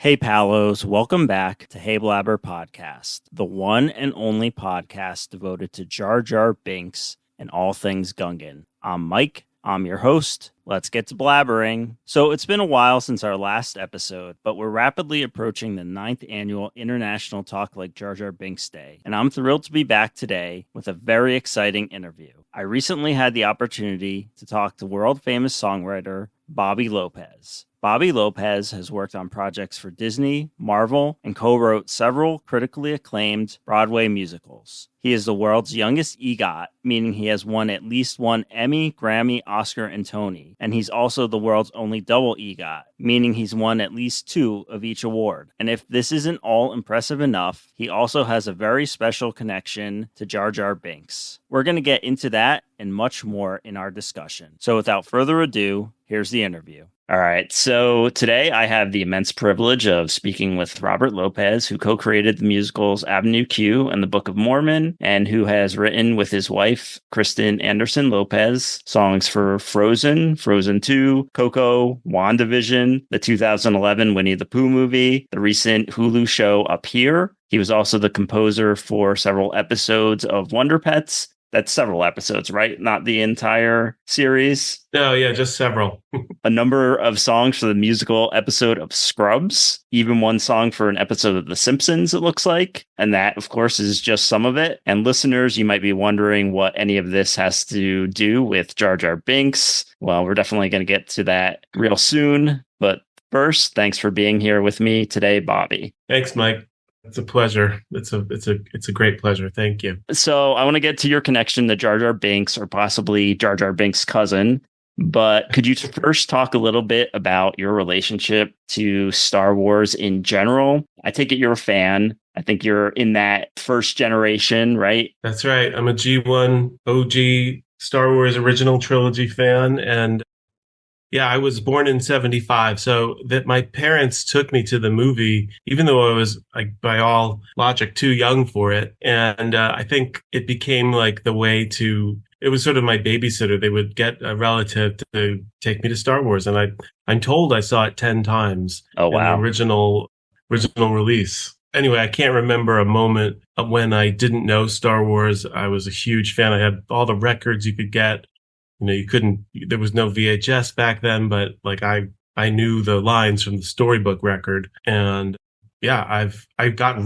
Hey, Palos, welcome back to Heyblabber Podcast, the one and only podcast devoted to Jar Jar Binks and all things Gungan. I'm Mike. I'm your host. Let's get to blabbering. So it's been a while since our last episode, but we're rapidly approaching the 9th annual International Talk Like Jar Jar Binks Day, and I'm thrilled to be back today with a very exciting interview. I recently had the opportunity to talk to world-famous songwriter Bobby Lopez. Bobby Lopez has worked on projects for Disney, Marvel, and co-wrote several critically acclaimed Broadway musicals. He is the world's youngest EGOT, meaning he has won at least one Emmy, Grammy, Oscar, and Tony. And he's also the world's only double EGOT, meaning he's won at least 2 of each award. And if this isn't all impressive enough, he also has a very special connection to Jar Jar Binks. We're going to get into that and much more in our discussion. So without further ado, here's the interview. All right, so today I have the immense privilege of speaking with Robert Lopez, who co-created the musicals Avenue Q and the Book of Mormon, and who has written with his wife, Kristen Anderson Lopez, songs for Frozen, Frozen 2, Coco, WandaVision, the 2011 Winnie the Pooh movie, the recent Hulu show Up Here. He was also the composer for several episodes of Wonder Pets. That's several episodes, right? Not the entire series. No, yeah, just several. A number of songs for the musical episode of Scrubs, even one song for an episode of The Simpsons, it looks like. And that, of course, is just some of it. And listeners, you might be wondering what any of this has to do with Jar Jar Binks. Well, we're definitely going to get to that real soon. But first, thanks for being here with me today, Bobby. Thanks, Mike. It's a pleasure. It's a great pleasure. Thank you. So I want to get to your connection to Jar Jar Binks, or possibly Jar Jar Binks' cousin. But could you first talk a little bit about your relationship to Star Wars in general? I take it you're a fan. I think you're in that first generation, right? That's right. I'm a G1 OG Star Wars original trilogy fan. And yeah, I was born in 75, so that my parents took me to the movie, even though I was, like, by all logic, too young for it. And I think it became like the way to, it was sort of my babysitter. They would get a relative to take me to Star Wars. And I'm told I saw it 10 times. Oh, wow. In the original release. Anyway, I can't remember a moment when I didn't know Star Wars. I was a huge fan. I had all the records you could get. You know, there was no VHS back then, but like I knew the lines from the storybook record. And yeah, I got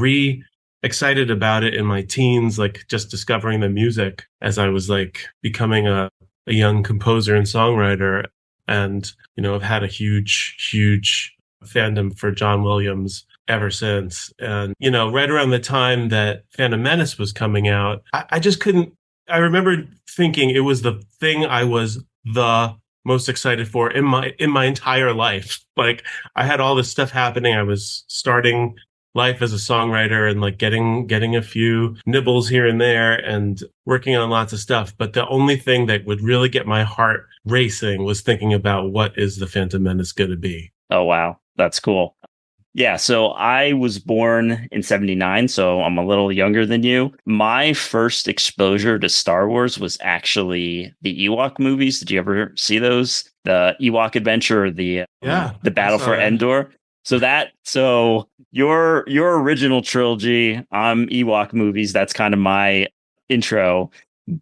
excited about it in my teens, like just discovering the music as I was like becoming a young composer and songwriter. And, you know, I've had a huge fandom for John Williams ever since. And, you know, right around the time that Phantom Menace was coming out, I just couldn't. I remember thinking it was the thing I was the most excited for in my entire life. Like, I had all this stuff happening. I was starting life as a songwriter and like getting a few nibbles here and there and working on lots of stuff. But the only thing that would really get my heart racing was thinking about what is the Phantom Menace going to be. Oh, wow. That's cool. Yeah, so I was born in 79, so I'm a little younger than you. My first exposure to Star Wars was actually the Ewok movies. Did you ever see those? The Ewok Adventure, or the Battle for Endor. So your original trilogy, Ewok movies, that's kind of my intro.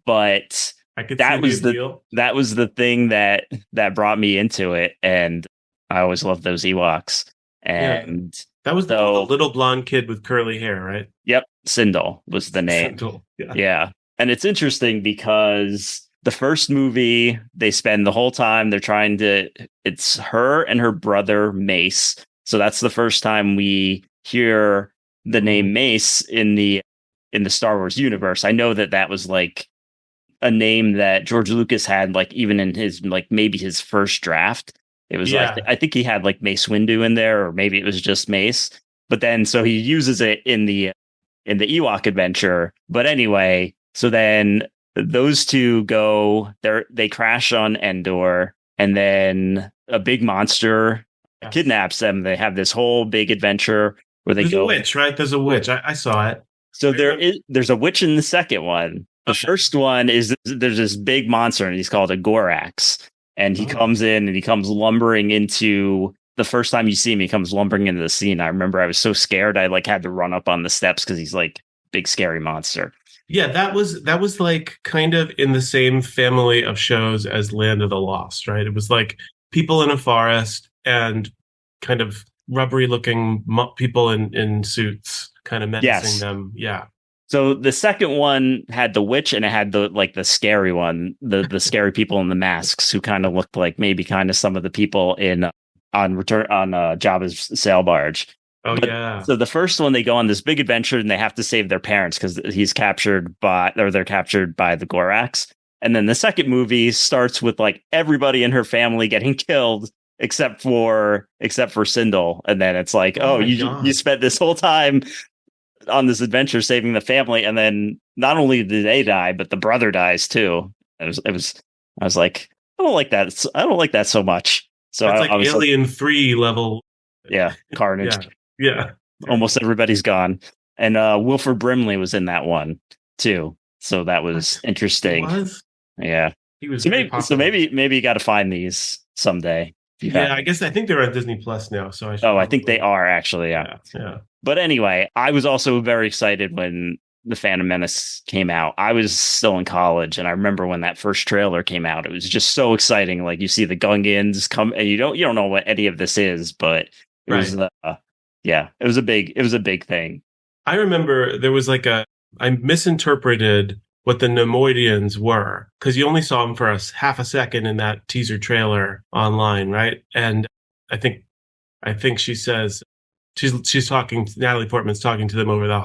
But that was the thing that brought me into it, and I always loved those Ewoks. And that was the little blonde kid with curly hair, right? Yep. Sindel was the name. Sindel, yeah. And it's interesting because the first movie, they spend the whole time, it's her and her brother Mace. So that's the first time we hear the name Mace in the Star Wars universe. I know that was like a name that George Lucas had, like even in his, like maybe his first draft. It was like, I think he had like Mace Windu in there, or maybe it was just Mace. But then, so he uses it in the Ewok Adventure. But anyway, so then those two they crash on Endor, and then a big monster kidnaps them. They have this whole big adventure where there's a witch, right? There's a witch. I saw it. So there's a witch in the second one. The first one is there's this big monster, and he's called a Gorax. And he comes in and he comes lumbering into the first time you see him, he comes lumbering into the scene. I remember I was so scared. I like had to run up on the steps because he's like big scary monster. Yeah, that was like kind of in the same family of shows as Land of the Lost, right? It was like people in a forest and kind of rubbery looking people in suits kind of menacing them. Yeah. So the second one had the witch, and it had the scary one, the scary people in the masks who kind of looked like maybe kind of some of the people in on Jabba's sail barge. Oh, yeah. So the first one, they go on this big adventure and they have to save their parents because they're captured by the Gorax. And then the second movie starts with like everybody in her family getting killed except for Sindel. And then it's like, you spent this whole time on this adventure saving the family, and then not only did they die, but the brother dies too. I was like, I don't like that. I don't like that so much. So it's like Alien 3 level. Yeah, carnage. Yeah. Almost everybody's gone. And Wilford Brimley was in that one too. So that was interesting. He was? Yeah. He was so maybe you got to find these someday. Yeah, I think they're on Disney Plus now. So I think they are actually. Yeah. But anyway, I was also very excited when The Phantom Menace came out. I was still in college, and I remember when that first trailer came out. It was just so exciting. Like you see the Gungans come, and you don't know what any of this is, but it was it was a big thing. I remember there was I misinterpreted what the Nemoidians were, because you only saw them for half a second in that teaser trailer online, right? And I think she says she's talking. Natalie Portman's talking to them over the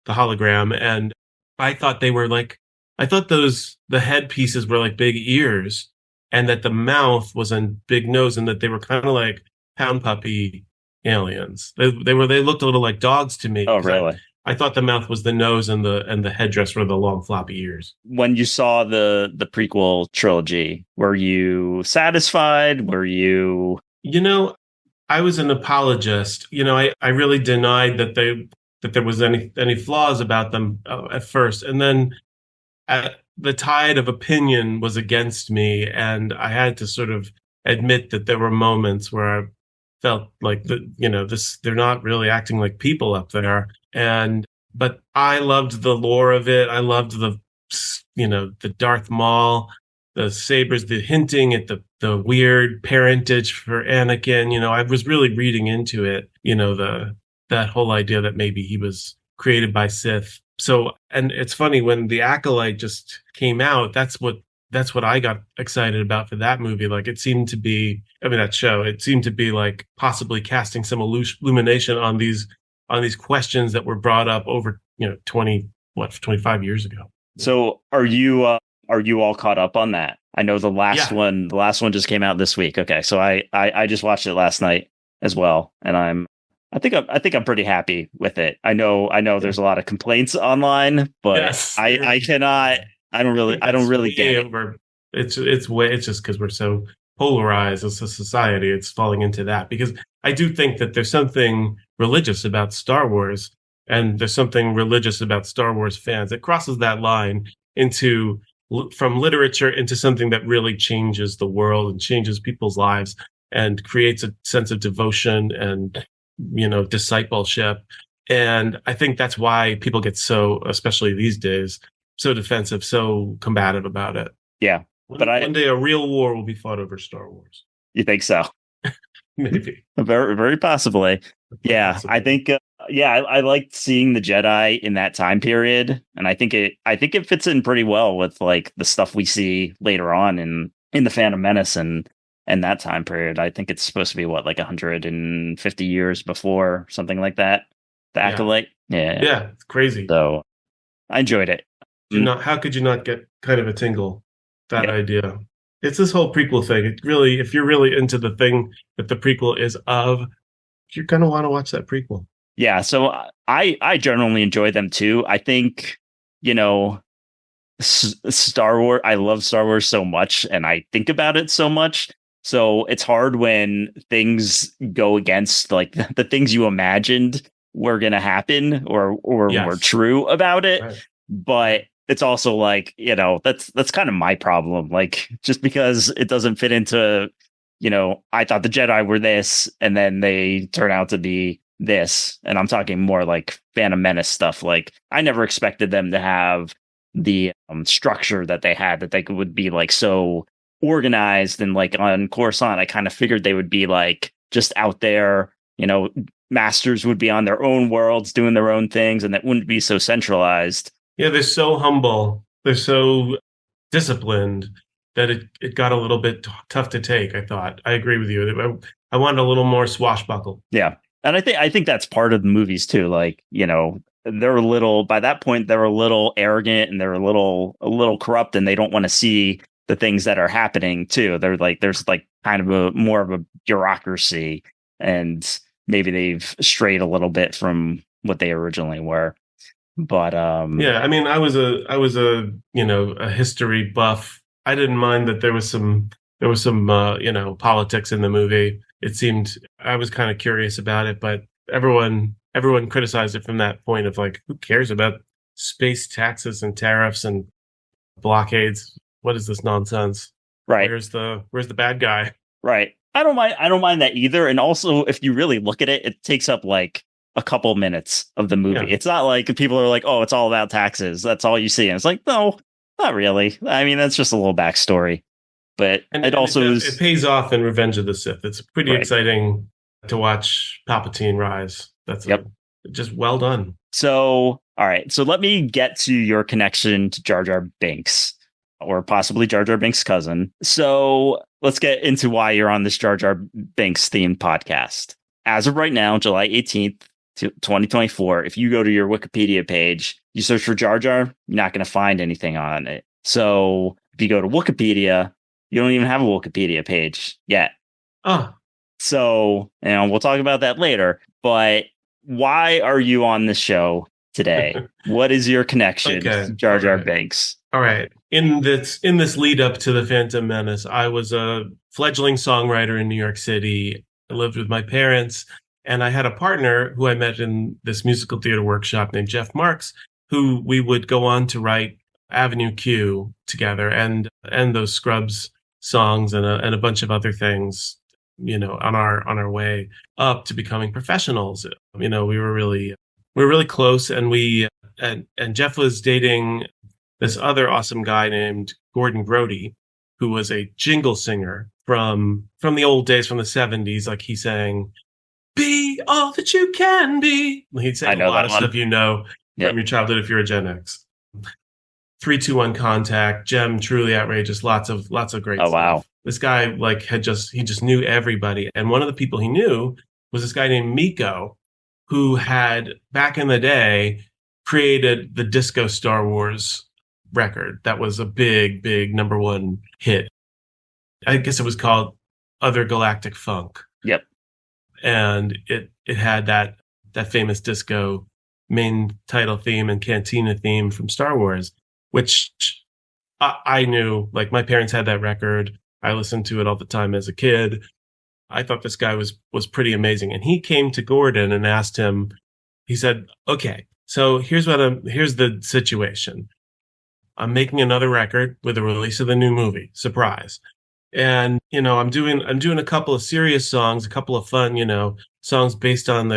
hologram, and I thought they were the headpieces were like big ears, and that the mouth was a big nose, and that they were kind of like pound puppy aliens. They looked a little like dogs to me. Oh, really? I thought the mouth was the nose, and the headdress were the long floppy ears. When you saw the prequel trilogy, were you satisfied? Were you? I was an apologist. I really denied that there was any flaws about them at first, and then the tide of opinion was against me, and I had to sort of admit that there were moments where I felt like they're not really acting like people up there. But I loved the lore of it. I loved the Darth Maul, the sabers, the hinting at the weird parentage for Anakin. I was really reading into it, that whole idea that maybe he was created by Sith. So, and it's funny, when The Acolyte just came out, that's what I got excited about for that movie. Like, it seemed to be, that show, it seemed to be like possibly casting some illumination on these questions that were brought up over 25 years ago. So are you all caught up on that? I know the last one just came out this week. Okay, so I just watched it last night as well, and I think I'm pretty happy with it. I know there's a lot of complaints online, but yes. I don't really get it. It's just because we're so polarized as a society. It's falling into that, because I do think that there's something religious about Star Wars, and there's something religious about Star Wars fans. It crosses that line from literature into something that really changes the world and changes people's lives and creates a sense of devotion and discipleship. And I think that's why people get so, especially these days, so defensive, so combative about it. Yeah. One day a real war will be fought over Star Wars. You think so? Maybe. Very, very possibly. Yeah. Possibly. I think, I liked seeing the Jedi in that time period. And I think it fits in pretty well with like the stuff we see later on in the Phantom Menace and that time period. I think it's supposed to be like 150 years before, something like that. The Acolyte. Yeah. Yeah. It's crazy. So I enjoyed it. How could you not get kind of a tingle? That idea. It's this whole prequel thing. It really, if you're really into the thing that the prequel is of, you're going to want to watch that prequel. Yeah. So I generally enjoy them too. I think, Star Wars, I love Star Wars so much, and I think about it so much. So it's hard when things go against like the things you imagined were going to happen or were true about it. Right. But it's also like, that's kind of my problem. Like, just because it doesn't fit into I thought the Jedi were this, and then they turn out to be this. And I'm talking more like Phantom Menace stuff. Like, I never expected them to have the structure that they had, that they would be like so organized. And like on Coruscant, I kind of figured they would be like just out there, masters would be on their own worlds doing their own things, and that wouldn't be so centralized. Yeah, they're so humble. They're so disciplined that it got a little bit tough to take, I thought. I agree with you. I wanted a little more swashbuckle. Yeah. And I think that's part of the movies too. Like, they're a little, by that point, they're a little arrogant, and they're a little corrupt, and they don't want to see the things that are happening too. They're like, there's like kind of more of a bureaucracy, and maybe they've strayed a little bit from what they originally were. But yeah, I mean, I was a history buff. I didn't mind that there was some politics in the movie. It seemed, I was kind of curious about it, but everyone criticized it from that point of like, who cares about space taxes and tariffs and blockades? What is this nonsense? Right. Where's the bad guy? Right. I don't mind that either. And also, if you really look at it, it takes up like a couple minutes of the movie. Yeah. It's not like people are like, oh, it's all about taxes. That's all you see. And it's like, no, not really. I mean, that's just a little backstory. But it pays off in Revenge of the Sith. It's pretty exciting to watch Palpatine rise. That's just well done. So, all right. So let me get to your connection to Jar Jar Binks, or possibly Jar Jar Binks' cousin. So let's get into why you're on this Jar Jar Binks themed podcast. As of right now, July 18th, 2024, if you go to your Wikipedia page, you search for Jar Jar, you're not going to find anything on it. So if you go to Wikipedia, you don't even have a Wikipedia page yet. Oh. So, we'll talk about that later. But why are you on this show today? What is your connection to Jar Jar Binks? All right. In this lead up to the Phantom Menace, I was a fledgling songwriter in New York City. I lived with my parents, and I had a partner who I met in this musical theater workshop named Jeff Marks, who we would go on to write Avenue Q together and those Scrubs songs and a bunch of other things, on our way up to becoming professionals. We were really close, and and Jeff was dating this other awesome guy named Gordon Brody, who was a jingle singer from the old days, from the 70s. Like, he sang, "Be all that you can be." He'd say a lot of stuff from your childhood if you're a Gen X. 3-2-1 Contact, Gem, Truly Outrageous, lots of great stuff. Wow. This guy he just knew everybody. And one of the people he knew was this guy named Miko, who had back in the day created the disco Star Wars record. That was a big, big number one hit. I guess it was called Other Galactic Funk. Yep. And it had that famous disco main title theme and cantina theme from Star Wars, which I knew. Like, my parents had that record. I listened to it all the time as a kid. I thought this guy was pretty amazing. And he came to Gordon and asked him, he said, okay, so here's the situation. I'm making another record with the release of the new movie. Surprise. And, I'm doing a couple of serious songs, a couple of fun, songs based on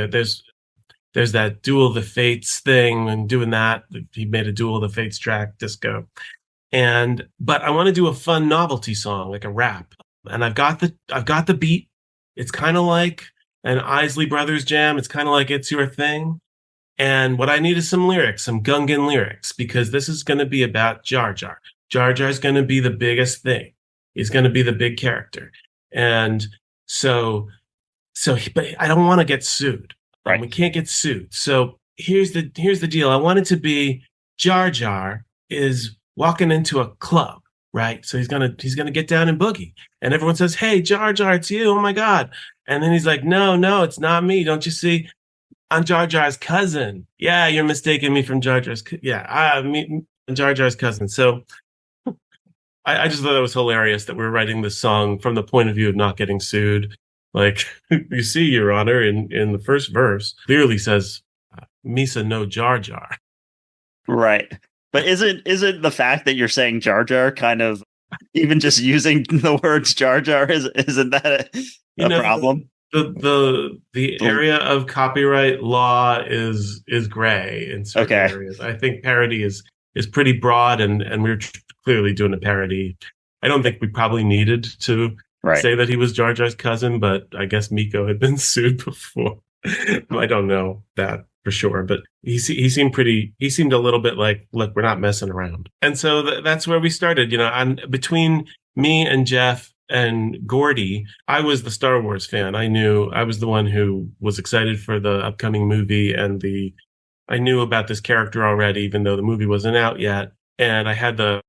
there's that Duel of the Fates thing, and doing that. He made a Duel of the Fates track, disco. But I want to do a fun novelty song, like a rap. And I've got the beat. It's kind of like an Isley Brothers jam. It's kind of like It's Your Thing. And what I need is some lyrics, some Gungan lyrics, because this is going to be about Jar Jar. Jar Jar is going to be the biggest thing. He's going to be the big character. And so, but I don't want to get sued. Right. We can't get sued. So here's the deal. I want it to be Jar Jar is walking into a club, right? So he's gonna get down and boogie, and everyone says, "Hey, Jar Jar, it's you! Oh my God!" And then he's like, "No, it's not me. Don't you see? I'm Jar Jar's cousin. Yeah, you're mistaking me from Jar Jar's. I'm Jar Jar's cousin." So I just thought it was hilarious that we're writing this song from the point of view of not getting sued. Like, you see, Your Honor, in the first verse, clearly says, "Misa no Jar Jar." Right. But isn't the fact that you're saying Jar Jar kind of Even just using the words Jar Jar isn't that a problem? The area of copyright law is gray in certain areas. I think parody is pretty broad, and we're clearly doing a parody. I don't think we probably needed to say that he was Jar Jar's cousin, but I guess Miko had been sued before. I don't know that for sure, but he seemed a little bit like, look, we're not messing around. And so that's where we started, and between me and Jeff and Gordy, I was the Star Wars fan. I was the one who was excited for the upcoming movie, and I knew about this character already, even though the movie wasn't out yet. And I had I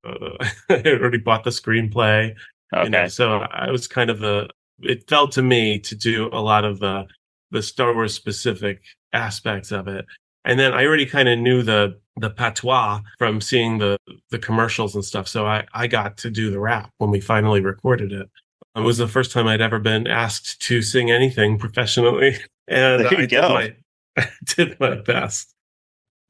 had already bought the screenplay. Okay. So I was kind of it felt to me to do a lot of the Star Wars specific aspects of it. And then I already kind of knew the patois from seeing the commercials and stuff. So I got to do the rap when we finally recorded it. It was the first time I'd ever been asked to sing anything professionally. And I did my best.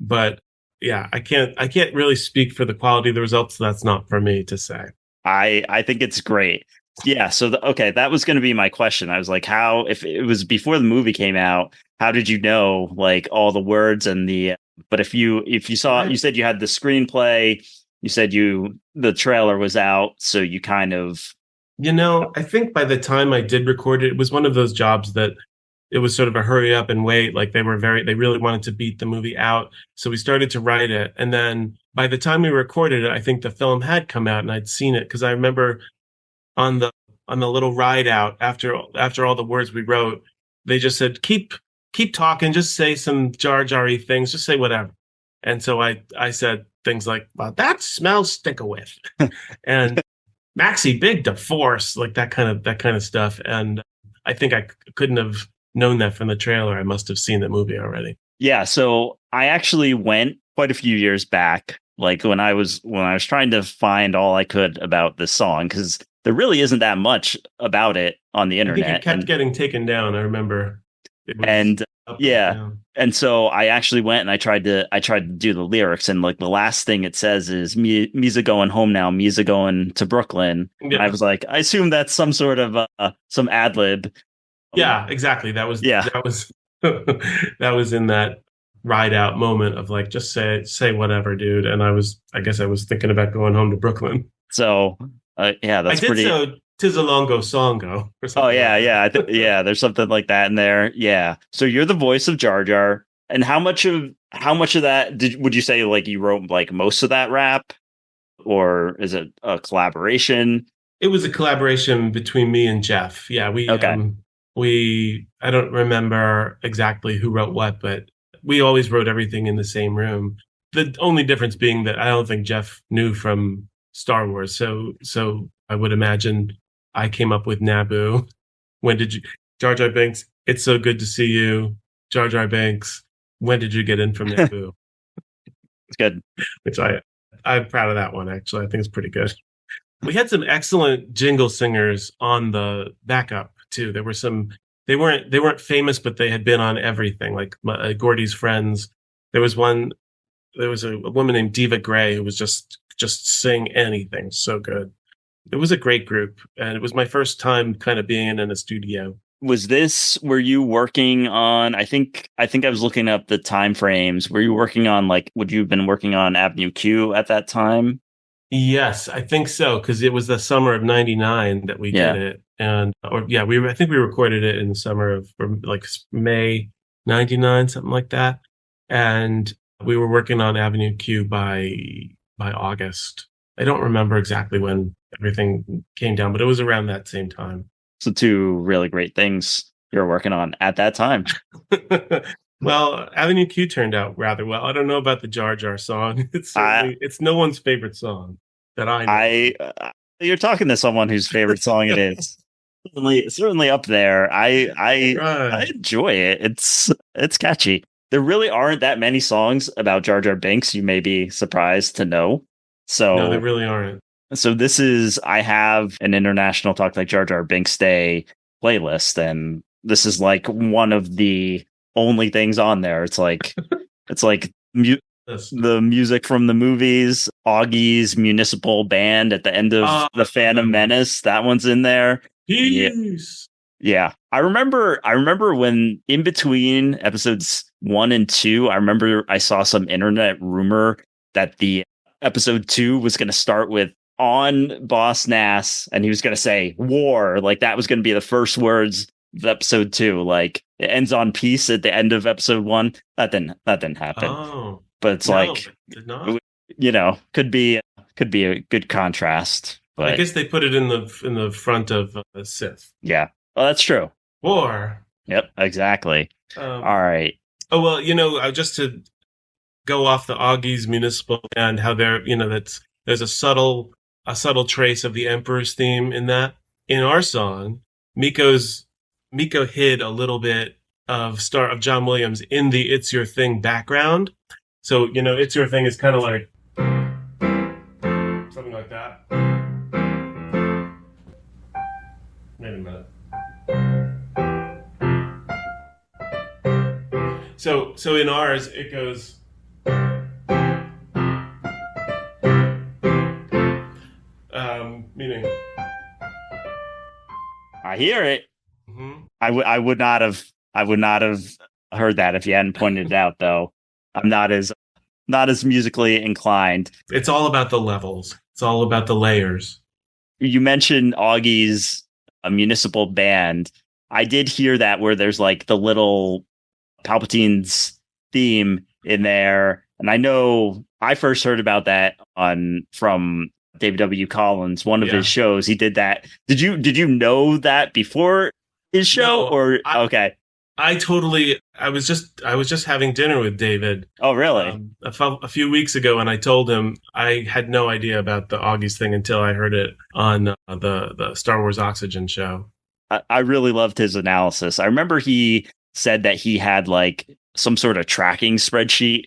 But yeah, I can't really speak for the quality of the results. So that's not for me to say. I think it's great. Yeah. So, that was going to be my question. I was like, how, if it was before the movie came out, how did you know like all the words and but if you saw, you said you had the screenplay, you said the trailer was out. So you kind of, I think by the time I did record it, it was one of those jobs that it was sort of a hurry up and wait. Like they really wanted to beat the movie out. So we started to write it. And then by the time we recorded it, I think the film had come out and I'd seen it. Cause I remember on the little ride out after all the words we wrote, they just said, keep talking, just say some Jar Jar-y things, just say whatever. And so I said things like, well, that smells stick-a-with. And Maxie Big to Force, like that kind of stuff. And I think I couldn't have known that from the trailer. I must have seen the movie already. Yeah. So I actually went quite a few years back, like when I was trying to find all I could about this song, because there really isn't that much about it on the internet. I think it kept getting taken down. I remember. And so I actually went and I tried to do the lyrics, and like the last thing it says is Misa going home now, Misa going to Brooklyn. Yeah. I was like, I assume that's some sort of some ad lib. Yeah, exactly. That was that was in that ride out moment of like, just say whatever, dude. And I guess I was thinking about going home to Brooklyn. So that's pretty. So "Tis a Longo Songo." Oh yeah, there's something like that in there. Yeah. So you're the voice of Jar Jar, and how much of that would you say like you wrote like most of that rap, or is it a collaboration? It was a collaboration between me and Jeff. Yeah, I don't remember exactly who wrote what, but we always wrote everything in the same room. The only difference being that I don't think Jeff knew from Star Wars. So I would imagine I came up with Naboo. When did you, Jar Jar Binks? It's so good to see you, Jar Jar Binks. When did you get in from Naboo? It's good. Which I'm proud of that one. Actually, I think it's pretty good. We had some excellent jingle singers on the backup too. There were some. They weren't famous, but they had been on everything. Like Gordy's friends. There was a woman named Diva Gray who was just sing anything so good. It was a great group, and it was my first time kind of being in a studio. Were you working on, I think I was looking up the time frames. Were you working on would you have been working on Avenue Q at that time? Yes, I think so. Cause it was the summer of 99 that we did it. And, I think we recorded it in the summer of like May 99, something like that. And we were working on Avenue Q by August. I don't remember exactly when everything came down, but it was around that same time. So two really great things you're working on at that time. Well, Avenue Q turned out rather well. I don't know about the Jar Jar song. It's no one's favorite song that I know. You're talking to someone whose favorite song it is. certainly up there. I enjoy it. It's catchy. There really aren't that many songs about Jar Jar Binks. You may be surprised to know. So no, there really aren't. So I have an International Talk Like Jar Jar Binks Day playlist, and this is like one of the only things on there. It's like the music from the movies, Augie's Municipal Band at the end of The Phantom Menace. That one's in there. Peace. Yeah. I remember when in between episodes 1 and 2, I remember I saw some internet rumor that the episode 2 was going to start with on Boss Nass, and he was going to say war. Like that was going to be the first words of episode 2. Like it ends on peace at the end of episode 1. That didn't happen. Oh, but it's did not. Could be a good contrast. But I guess they put it in the front of Sith. Yeah. Well, that's true. War. Yep, exactly. All right. Oh, well, just to go off the Augie's Municipal and how there's a subtle trace of the Emperor's theme in that. In our song, Miko hid a little bit of John Williams in the It's Your Thing background. So, It's Your Thing is kind of like something like that. Wait a minute. So in ours, it goes. Meaning. I hear it. Mm-hmm. I would not have heard that if you hadn't pointed it out, though. I'm not as musically inclined. It's all about the levels. It's all about the layers. You mentioned Augie's Municipal Band. I did hear that where there's like the little Palpatine's theme in there, and I know I first heard about that from David W. Collins, one of his shows. He did that. Did you know that before his show? Okay? I was just having dinner with David. Oh, really? A few weeks ago, and I told him I had no idea about the Augie's thing until I heard it on the Star Wars Oxygen show. I really loved his analysis. I remember he said that he had like some sort of tracking spreadsheet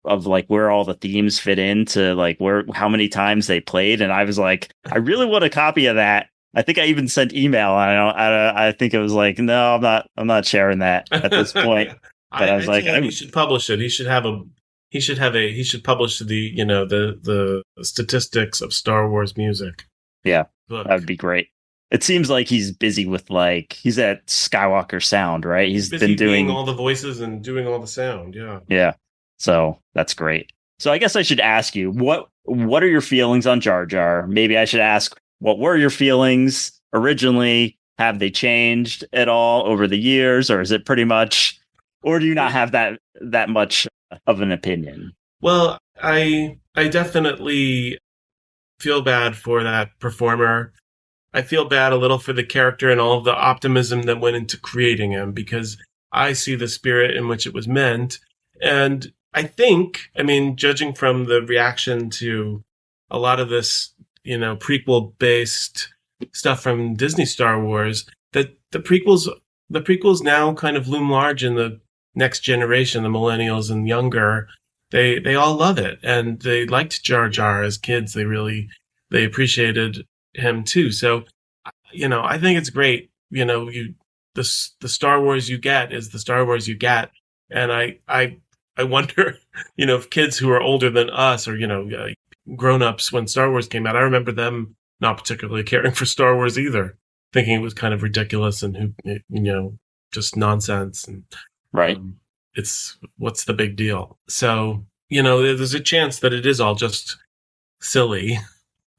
of like where all the themes fit into like how many times they played, and I was like, I really want a copy of that. I think I even sent email. I think it was like, no, I'm not sharing that at this point. But I was like, he should publish it. He should publish the statistics of Star Wars music. Yeah, book. That would be great. It seems like he's busy with he's at Skywalker Sound, right? He's been doing all the voices and doing all the sound. Yeah. Yeah. So that's great. So I guess I should ask you, what are your feelings on Jar Jar? Maybe I should ask, what were your feelings originally? Have they changed at all over the years, or is it pretty much, or do you not have that much of an opinion? Well, I definitely feel bad for that performer. I feel bad a little for the character and all of the optimism that went into creating him, because I see the spirit in which it was meant. And I think, judging from the reaction to a lot of this, prequel-based stuff from Disney Star Wars, that the prequels now kind of loom large in the next generation, the millennials and younger. They all love it, and they liked Jar Jar as kids. They appreciated him too. So, I think it's great. The Star Wars you get is the Star Wars you get, and I wonder, if kids who are older than us or grown-ups when Star Wars came out, I remember them not particularly caring for Star Wars either, thinking it was kind of ridiculous and just nonsense, and right. It's what's the big deal? So there's a chance that it is all just silly,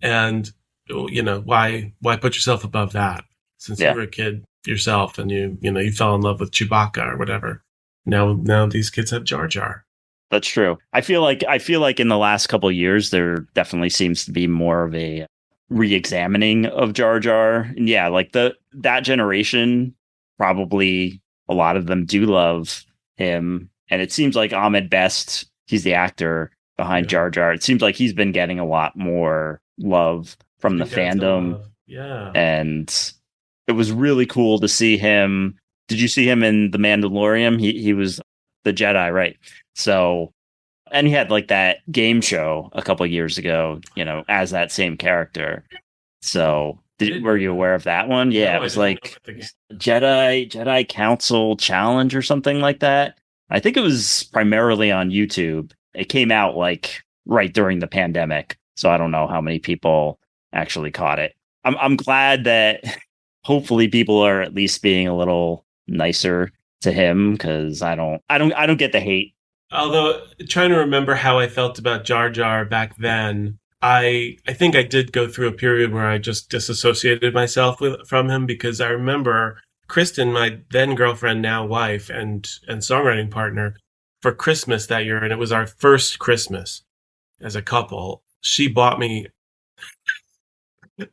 and why put yourself above that? Since you were a kid yourself and you fell in love with Chewbacca or whatever. Now these kids have Jar Jar. That's true. I feel like in the last couple of years there definitely seems to be more of a re-examining of Jar Jar. And yeah, like that generation, probably a lot of them do love him. And it seems like Ahmed Best, he's the actor behind Jar Jar. It seems like he's been getting a lot more love from the fandom. Yeah. And it was really cool to see him. Did you see him in The Mandalorian? He was the Jedi, right? So, and he had like that game show a couple of years ago, as that same character. So, were you aware of that one? Yeah, it was like Jedi Council Challenge or something like that. I think it was primarily on YouTube. it came out like right during the pandemic. So I don't know how many people actually caught it. I'm glad that hopefully people are at least being a little nicer to him, because I don't get the hate. Although trying to remember how I felt about Jar Jar back then, I think I did go through a period where I just disassociated myself from him, because I remember Kristen, my then girlfriend, now wife and songwriting partner, for Christmas that year, and it was our first Christmas as a couple. She bought me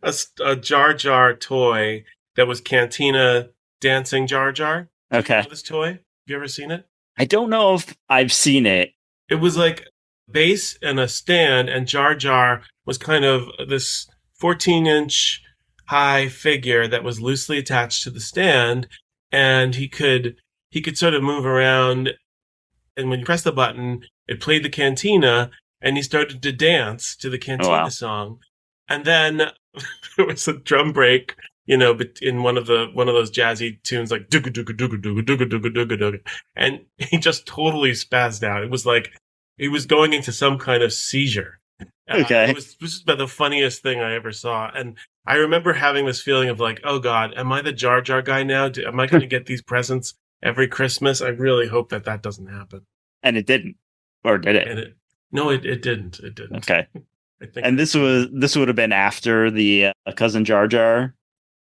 a Jar Jar toy that was Cantina dancing Jar Jar. Okay. You know this toy? Have you ever seen it? I don't know if I've seen it. It was like base and a stand, and Jar Jar was kind of this 14-inch high figure that was loosely attached to the stand, and he could sort of move around, and when you press the button, it played the Cantina, and he started to dance to the Cantina song. And then there was a drum break, but in one of those jazzy tunes, like dooga dooga dooga dooga dooga dooga dooga dooga, and he just totally spazzed out. It was like he was going into some kind of seizure. Okay. It was just about the funniest thing I ever saw. And I remember having this feeling of like, oh God, am I the Jar Jar guy now? Am I going to get these presents every Christmas? I really hope that doesn't happen. And it didn't, or did it? No, it didn't. It didn't. Okay. And this would have been after the Cousin Jar Jar.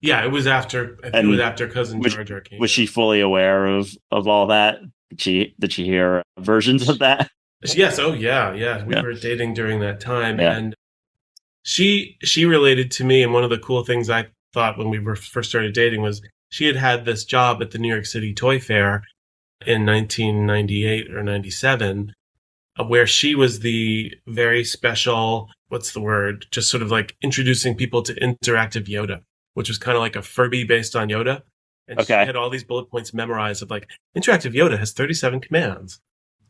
Yeah, it was after. I think it was after Cousin Jar Jar came. Was she fully aware of all that? Did she hear versions of that? Yes. Oh, yeah. We were dating during that time, and she related to me. And one of the cool things I thought when we first started dating was she had this job at the New York City Toy Fair in 1998 or 97, where she was the very special, what's the word? Just sort of like introducing people to interactive Yoda, which was kind of like a Furby based on Yoda. And she had all these bullet points memorized of like, interactive Yoda has 37 commands.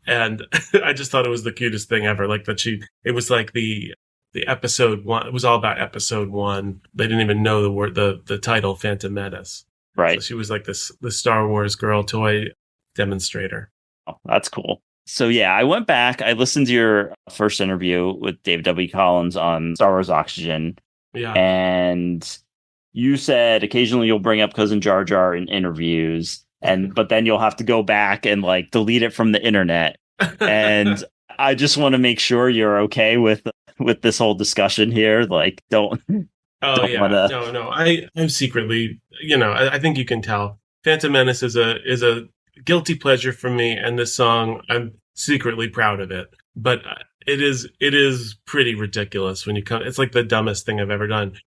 And I just thought it was the cutest thing ever. Like that it was like the episode one. It was all about episode one. They didn't even know the word, the title, Phantom Menace. Right. So she was like the Star Wars girl toy demonstrator. Oh, that's cool. So yeah, I went back. I listened to your first interview with David W. Collins on Star Wars Oxygen. Yeah. And you said occasionally you'll bring up Cousin Jar Jar in interviews, but then you'll have to go back and like delete it from the internet. And I just want to make sure you're okay with this whole discussion here. Like, don't. Oh yeah, no. I'm secretly, I think you can tell. Phantom Menace is a guilty pleasure for me, and this song, I'm secretly proud of it. But it is pretty ridiculous when you come. It's like the dumbest thing I've ever done.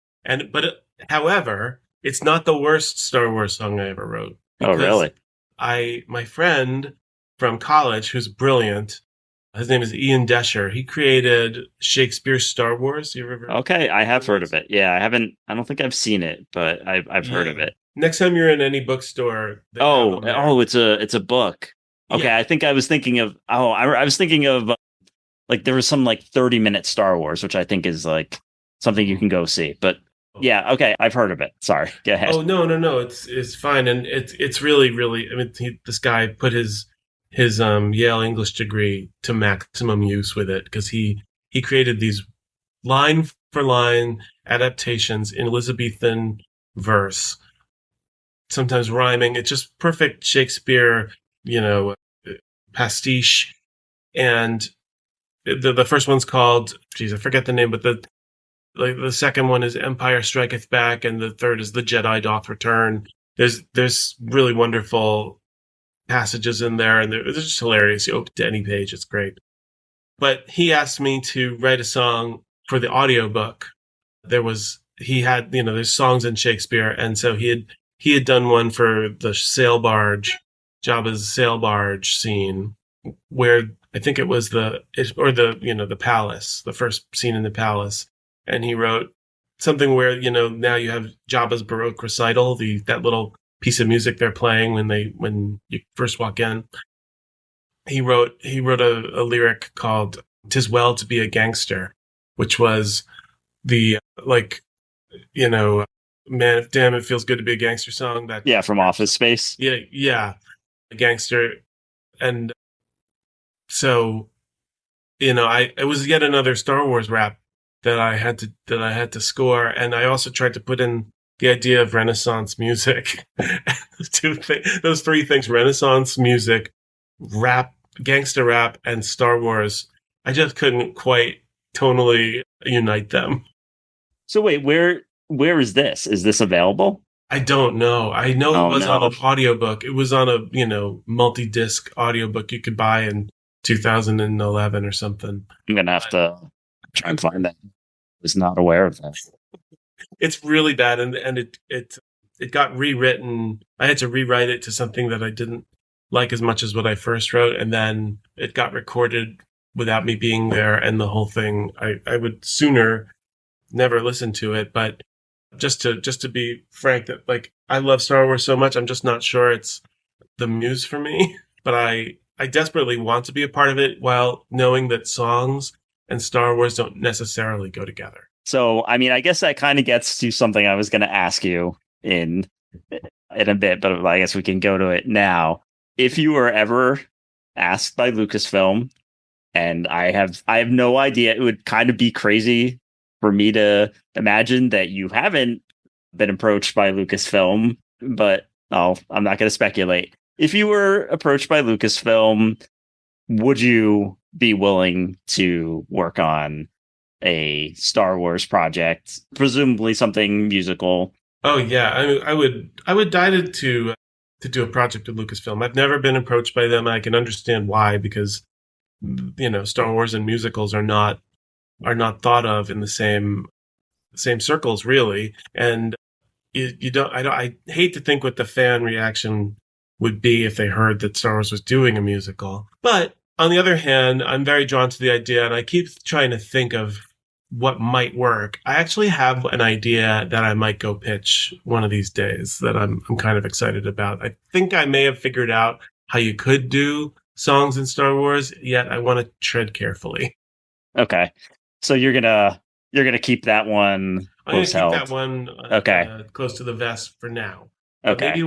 However, it's not the worst Star Wars song I ever wrote. Oh, really? My friend from college, who's brilliant, his name is Ian Desher. He created Shakespeare's Star Wars. You ever? Okay, I have heard of it. Yeah, I don't think I've seen it, but I've heard of it. Next time you're in any bookstore. It's a book. Okay, yeah. I think I was thinking of. I was thinking of like there was some like 30-minute Star Wars, which I think is like something you can go see. But yeah, okay, I've heard of it. Sorry, go ahead. Oh no, it's fine, and it's really, really. I mean, this guy put his Yale English degree to maximum use with it, because he created these line for line adaptations in Elizabethan verse, sometimes rhyming. It's just perfect Shakespeare, pastiche. And the first one's called, I forget the name, but the second one is Empire Striketh Back, and the third is The Jedi Doth Return. There's really wonderful passages in there, and they're just hilarious. You open to any page, it's great. But he asked me to write a song for the audiobook. There's songs in Shakespeare, and so he had done one for the sail barge, Jabba's sail barge scene, where I think it was the palace, the first scene in the palace. And he wrote something where, now you have Jabba's Baroque recital, that little piece of music they're playing when you first walk in. He wrote a lyric called "'Tis Well to Be a Gangster," which was the man, damn, it feels good to be a gangster song. From Office Space. Yeah, a gangster. And so it was yet another Star Wars rap that I had to score, and I also tried to put in the idea of Renaissance music. Those three things: Renaissance music, rap, gangster rap, and Star Wars. I just couldn't quite tonally unite them. So wait, where is this? Is this available? I don't know. I know it was on no. an audiobook. It was on a, multi-disc audiobook you could buy in 2011 or something. I'm going to have to try and find that. I was not aware of that. It's really bad, and it got rewritten. I had to rewrite it to something that I didn't like as much as what I first wrote, and then it got recorded without me being there, and the whole thing, I would sooner never listen to it. But just to be frank, that like I love Star Wars so much, I'm just not sure it's the muse for me. But I desperately want to be a part of it, while knowing that songs and Star Wars don't necessarily go together. So, I mean, I guess that kind of gets to something I was going to ask you in a bit, but I guess we can go to it now. If you were ever asked by Lucasfilm, and I have no idea, it would kind of be crazy for me to imagine that you haven't been approached by Lucasfilm, but I'm not going to speculate. If you were approached by Lucasfilm, would you be willing to work on a Star Wars project, presumably something musical? Oh yeah, I would die to do a project with Lucasfilm. I've never been approached by them. I can understand why, because Star Wars and musicals are not thought of in the same circles, really. And I hate to think what the fan reaction would be if they heard that Star Wars was doing a musical. But on the other hand, I'm very drawn to the idea, and I keep trying to think of what might work. I actually have an idea that I might go pitch one of these days that I'm kind of excited about. I think I may have figured out how you could do songs in Star Wars, yet I want to tread carefully. Okay. So you're gonna keep that one close held. Keep that one close to the vest for now. Okay. Maybe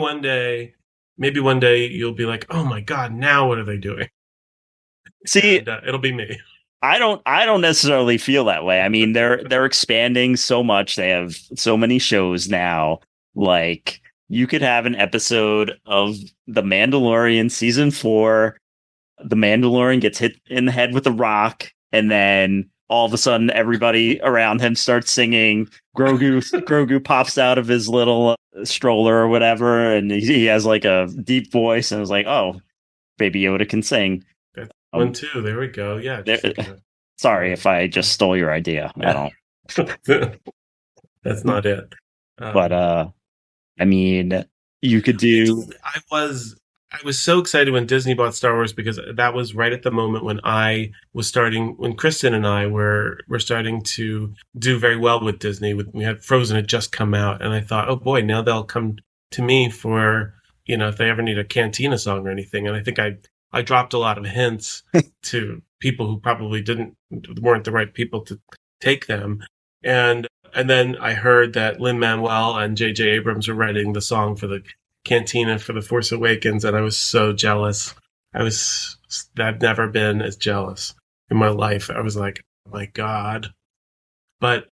one day you'll be like, oh my God, now what are they doing? See, and, it'll be me. I don't necessarily feel that way. I mean, they're expanding so much. They have so many shows now. Like, you could have an episode of The Mandalorian season 4. The Mandalorian gets hit in the head with a rock, and then all of a sudden everybody around him starts singing. Grogu pops out of his little stroller or whatever, and he has like a deep voice, and it's like, oh, Baby Yoda can sing. One, two, there we go. Yeah. Sorry if I just stole your idea. Yeah. I don't. That's not it. But I mean, you could do. I was so excited when Disney bought Star Wars, because that was right at the moment when when Kristen and I were starting to do very well with Disney. We had Frozen had just come out, and I thought, oh boy, now they'll come to me for, if they ever need a Cantina song or anything. And I think I dropped a lot of hints to people who probably weren't the right people to take them. And then I heard that Lin-Manuel and J.J. Abrams were writing the song for the Cantina for The Force Awakens, and I was so jealous. I've never been as jealous in my life. I was like, oh my God. But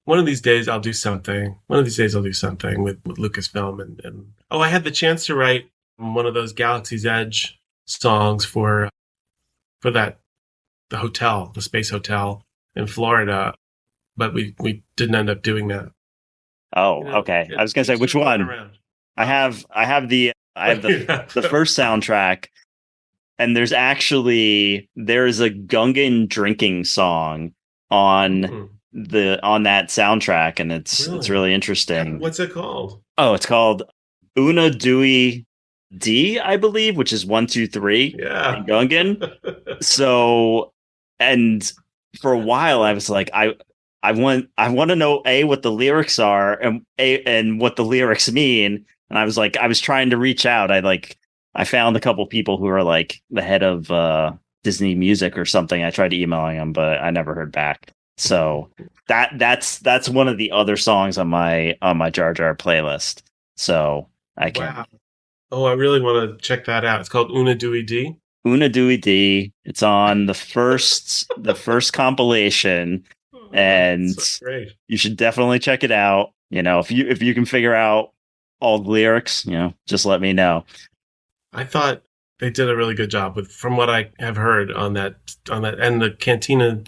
one of these days I'll do something. With Lucasfilm. And I had the chance to write one of those Galaxy's Edge songs for the hotel, the space hotel in Florida, but we didn't end up doing that. Oh, okay. I was gonna say, which one? I have the the first soundtrack, and there's a Gungan drinking song on that soundtrack, and it's really interesting. What's it called? Oh, it's called Una Dewey D, I believe, which is 1, 2, 3. Yeah, in Gungan. So, and for a while, I was like, I want to know what the lyrics are and what the lyrics mean. And I was trying to reach out. I found a couple people who are like the head of Disney Music or something. I tried emailing them, but I never heard back. So that's one of the other songs on my Jar Jar playlist. So I can. Wow. Oh, I really want to check that out. It's called Una Dewey D. Una Dewey D. It's on the first compilation, and so great. you should definitely check it out. If you can figure out all the lyrics, just let me know. I thought they did a really good job from what I have heard on that, and the cantina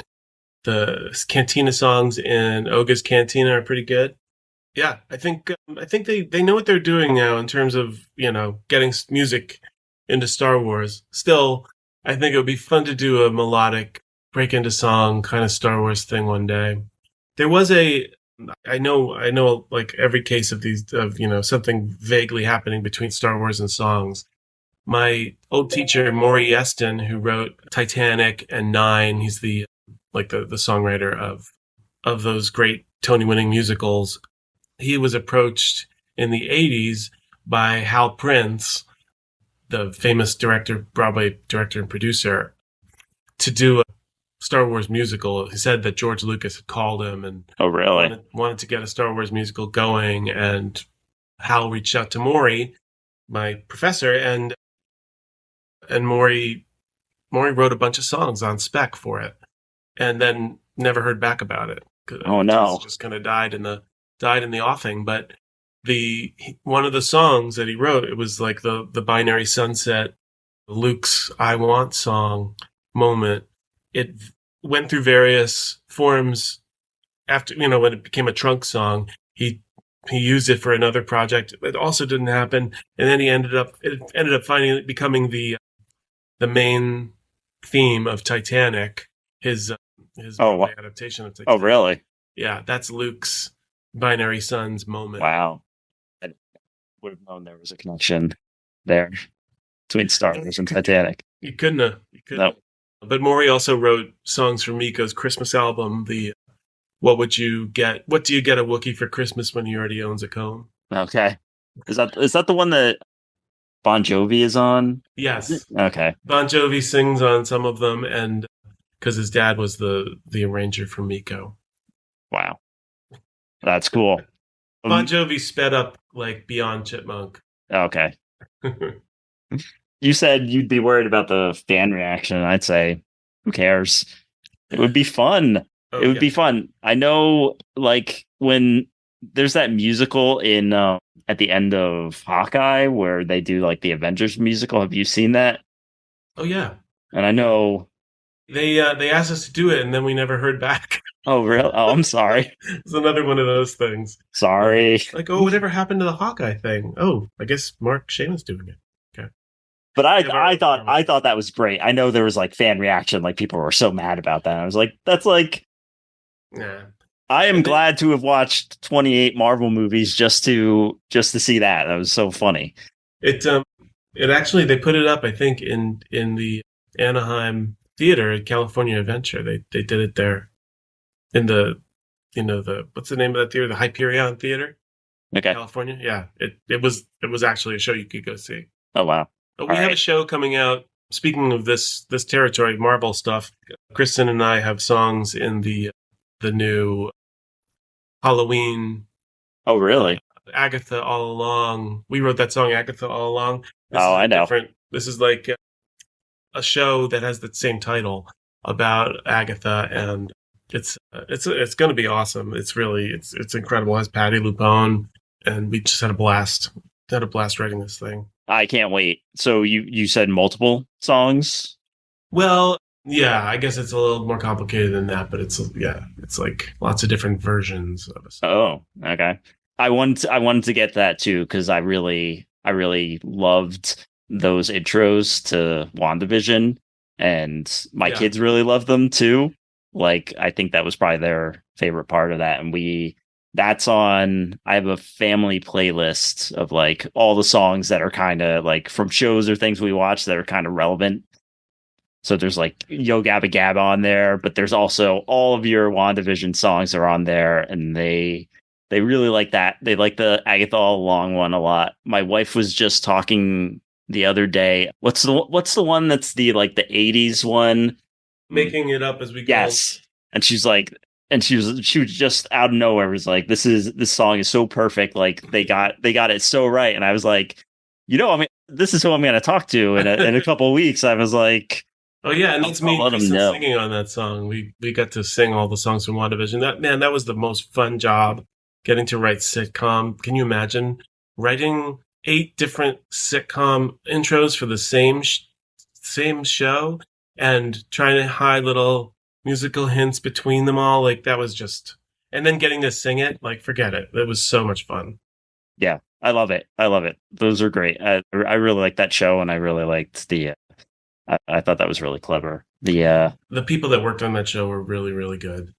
songs in Oga's Cantina are pretty good. Yeah, I think they know what they're doing now in terms of, getting music into Star Wars. Still, I think it would be fun to do a melodic break into song kind of Star Wars thing one day. There was I know like every case of something vaguely happening between Star Wars and songs. My old teacher, Maury Yeston, who wrote Titanic and Nine, he's the songwriter of those great Tony-winning musicals. He was approached in the 80s by Hal Prince, the famous Broadway director and producer, to do a Star Wars musical. He said that George Lucas had called him and wanted to get a Star Wars musical going, and Hal reached out to Maury, my professor, and Maury wrote a bunch of songs on spec for it, and then never heard back about it. Oh no! It just kind of died in the offing. But one of the songs that he wrote, it was like the Binary Sunset, Luke's "I Want" song moment. It went through various forms after, when it became a trunk song. He used it for another project. It also didn't happen, and then it ended up finally becoming the main theme of Titanic. His adaptation of Titanic. Oh, really? Yeah, that's Luke's Binary Suns moment. Wow. I would have known there was a connection there between Star Wars and Titanic. You couldn't have. No. But Maury also wrote songs for Miko's Christmas album, What do you get a Wookiee for Christmas when he already owns a comb? Okay. Is that the one that Bon Jovi is on? Yes. Okay. Bon Jovi sings on some of them, and because his dad was the arranger for Miko. Wow. That's cool. Bon Jovi sped up like beyond Chipmunk. Okay. You said you'd be worried about the fan reaction. I'd say, who cares? It would be fun. It would be fun. I know, like, when there's that musical in at the end of Hawkeye where they do like the Avengers musical. Have you seen that? Oh yeah. And I know they asked us to do it, and then we never heard back. Oh really? Oh, I'm sorry. It's another one of those things. Sorry. Like, whatever happened to the Hawkeye thing? Oh, I guess Mark Shaman's doing it. Okay. But I thought that was great. I know there was like fan reaction, like people were so mad about that. I was like, that's like, yeah. I am glad to have watched 28 Marvel movies just to see that. That was so funny. It actually, they put it up, I think, in the Anaheim Theater at California Adventure. They did it there in the what's the name of that theater? The Hyperion Theater. Okay. California. Yeah. It was actually a show you could go see. Oh wow. But we have a show coming out. Speaking of this territory, Marvel stuff, Kristen and I have songs in the new Halloween. Oh, really? Agatha All Along. We wrote that song, Agatha All Along. I know. This is like a show that has the same title about Agatha, and it's going to be awesome. It's incredible. It has Patti LuPone, and we just had a blast. Writing this thing. I can't wait. So you said multiple songs? Well, yeah, I guess it's a little more complicated than that, but it's like lots of different versions of a song. Oh, okay. I wanted to get that too, because I really loved those intros to WandaVision, and my kids really loved them too. Like, I think that was probably their favorite part of that, and that's on. I have a family playlist of like all the songs that are kind of like from shows or things we watch that are kind of relevant. So there's like Yo Gabba Gabba on there, but there's also all of your WandaVision songs are on there, and they really like that. They like the Agatha All Along one a lot. My wife was just talking the other day. What's the one that's the like the 80s one? Making It Up As We Go. Yes. And she's like, and she was just out of nowhere was like, this song is so perfect. Like they got it so right. And I was like, I mean, this is who I'm going to talk to in a couple of weeks. I was like, oh yeah, and that's me let and him Kristen know. singing on that song. We got to sing all the songs from WandaVision. That was the most fun job, getting to write sitcom. Can you imagine writing 8 different sitcom intros for the same show and trying to hide little musical hints between them all? Like, that was just, and then getting to sing it, like, forget it. It was so much fun. Yeah, I love it. Those are great. I really liked that show, and I really liked the. I thought that was really clever. The people that worked on that show were really, really good.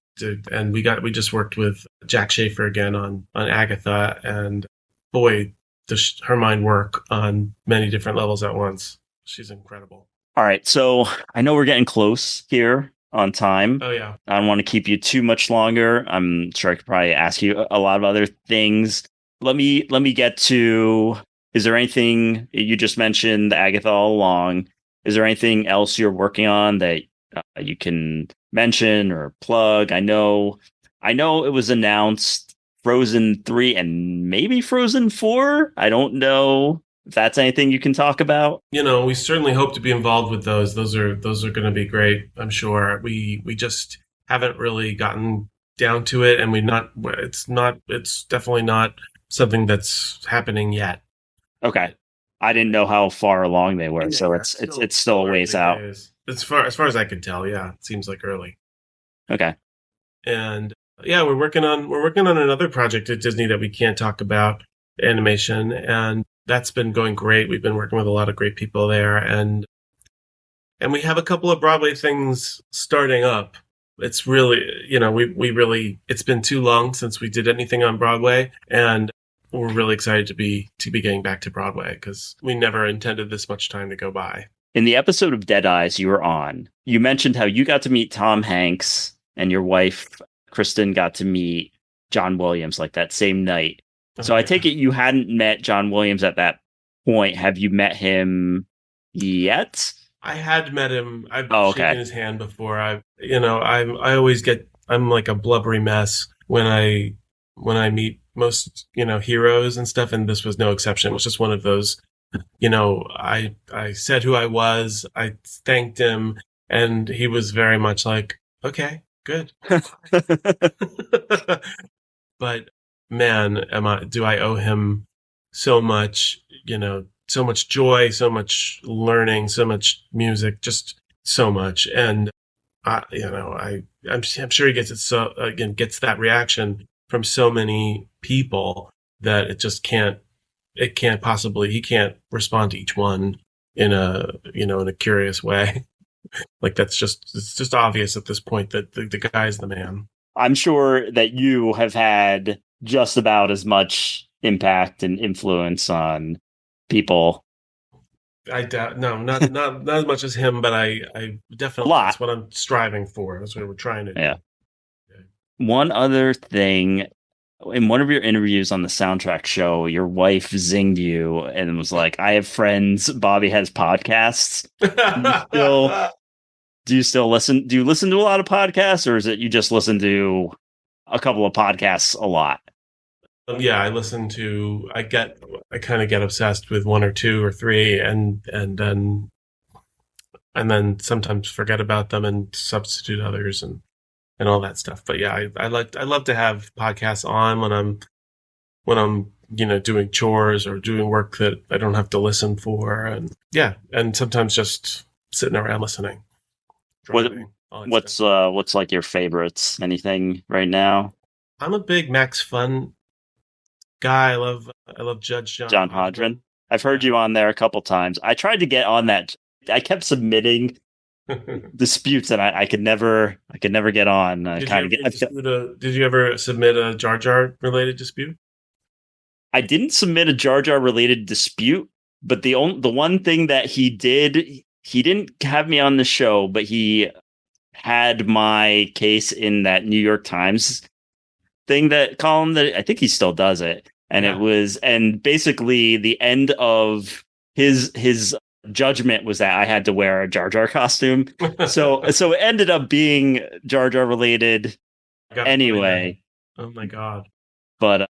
And we just worked with Jack Schaefer again on Agatha, and boy, does her mind work on many different levels at once. She's incredible. All right, so I know we're getting close here on time. Oh yeah. I don't want to keep you too much longer. I'm sure I could probably ask you a lot of other things. Let me get to, is there anything you just mentioned Agatha all along? Is there anything else you're working on that you can mention or plug? I know it was announced Frozen 3 and maybe Frozen 4. I don't know if that's anything you can talk about. We certainly hope to be involved with those. Those are going to be great, I'm sure. We just haven't really gotten down to it, and it's definitely not something that's happening yet. Okay. I didn't know how far along they were, so it's still a ways out. As far as I can tell, yeah, it seems like early. Okay. And yeah, we're working on another project at Disney that we can't talk about, animation, and that's been going great. We've been working with a lot of great people there, and we have a couple of Broadway things starting up. It's really, we really, it's been too long since we did anything on Broadway, and we're really excited to be getting back to Broadway because we never intended this much time to go by. In the episode of Dead Eyes you were on, you mentioned how you got to meet Tom Hanks and your wife, Kristen, got to meet John Williams like that same night. So I take it you hadn't met John Williams at that point. Have you met him yet? I had met him. I've shaken his hand before. I'm like a blubbery mess when I meet most, heroes and stuff. And this was no exception. It was just one of those, I said who I was. I thanked him, and he was very much like, okay, good. But man, do I owe him so much, so much joy, so much learning, so much music, just so much. And I'm sure he gets it. Gets that reaction from so many people that it just he can't respond to each one in a curious way. Like it's just obvious at this point that the guy's the man. I'm sure that you have had just about as much impact and influence on people. I doubt, no, not as much as him, but I definitely, that's what I'm striving for. That's what we're trying to do. Yeah. One other thing, in one of your interviews on the soundtrack show, your wife zinged you and was like, I have friends, Bobby has podcasts. Do you still listen? Do you listen to a lot of podcasts, or is it you just listen to a couple of podcasts a lot? Yeah, I listen to. I kind of get obsessed with one or two or three, and then sometimes forget about them and substitute others and all that stuff. But yeah, I love to have podcasts on when I'm doing chores or doing work that I don't have to listen for, and sometimes just sitting around listening. What's like your favorites? Anything right now? I'm a big Max Fun guy. I love Judge John Hodgman. I've heard you on there a couple times. I tried to get on that. I kept submitting disputes, and I could never get on. Did you ever submit a Jar Jar related dispute? I didn't submit a Jar Jar related dispute, but the one thing that he did. He didn't have me on the show, but he had my case in that New York Times column that I think he still does it. And It was, and basically the end of his judgment was that I had to wear a Jar Jar costume. So it ended up being Jar Jar related anyway. Oh my God. But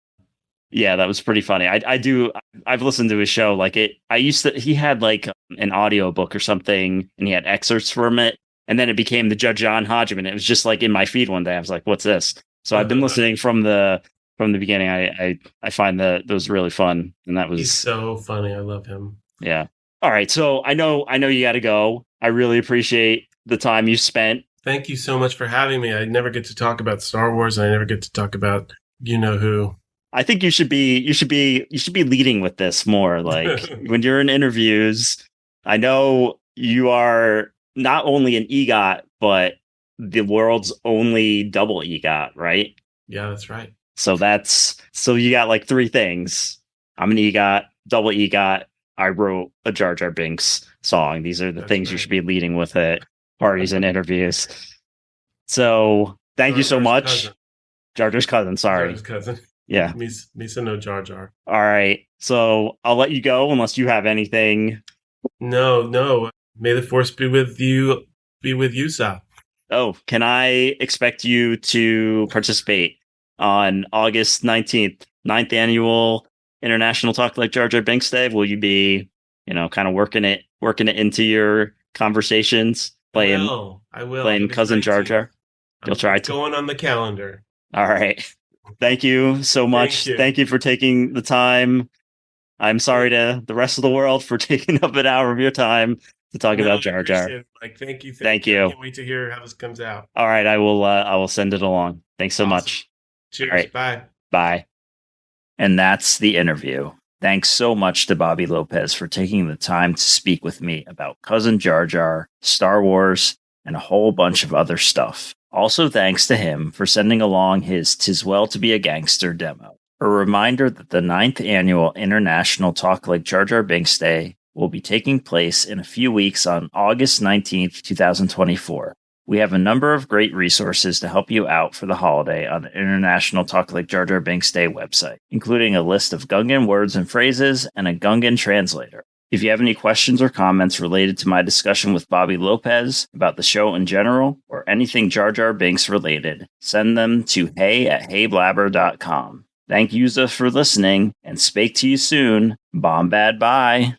Yeah, that was pretty funny. I've listened to his show. Like he had like an audio book or something and he had excerpts from it. And then it became the Judge John Hodgman. It was just like in my feed one day. I was like, what's this? So I've been listening from the beginning. I find those really fun. And he's so funny. I love him. Yeah. All right. So I know you got to go. I really appreciate the time you spent. Thank you so much for having me. I never get to talk about Star Wars. And I never get to talk about you know who. I think you should be leading with this more. Like when you're in interviews, I know you are not only an EGOT, but the world's only double EGOT, right? Yeah, that's right. So you got like three things. I'm an EGOT, double EGOT. I wrote a Jar Jar Binks song. These are the things you should be leading with at parties and interviews. So thank you so much. Cousin. Jar Jar's cousin, sorry. Jar Jar's cousin. Yeah. Misa no Jar Jar. All right. So I'll let you go unless you have anything. No. May the force be with you, Sal. Oh, can I expect you to participate on August 19th, 9th annual International Talk Like Jar Jar Binks Day? Will you be, kind of working it into your conversations? I will. Playing Cousin Jar Jar? You'll try to. Going on the calendar. All right. Thank you so much. Thank you for taking the time. I'm sorry to the rest of the world for taking up an hour of your time to talk about Jar Jar. Thank you. Thank you. I can't wait to hear how this comes out. All right. I will send it along. Thanks so much. Cheers. Right. Bye. Bye. And that's the interview. Thanks so much to Bobby Lopez for taking the time to speak with me about Cousin Jar Jar, Star Wars, and a whole bunch of other stuff. Also, thanks to him for sending along his 'Tis Well to Be a Gangster demo. A reminder that the 9th annual International Talk Like Jar Jar Binks Day will be taking place in a few weeks on August 19th, 2024. We have a number of great resources to help you out for the holiday on the International Talk Like Jar Jar Binks Day website, including a list of Gungan words and phrases and a Gungan translator. If you have any questions or comments related to my discussion with Bobby Lopez about the show in general or anything Jar Jar Binks related, send them to hey@heyblabber.com. Thank you for listening and speak to you soon. Bombad bye.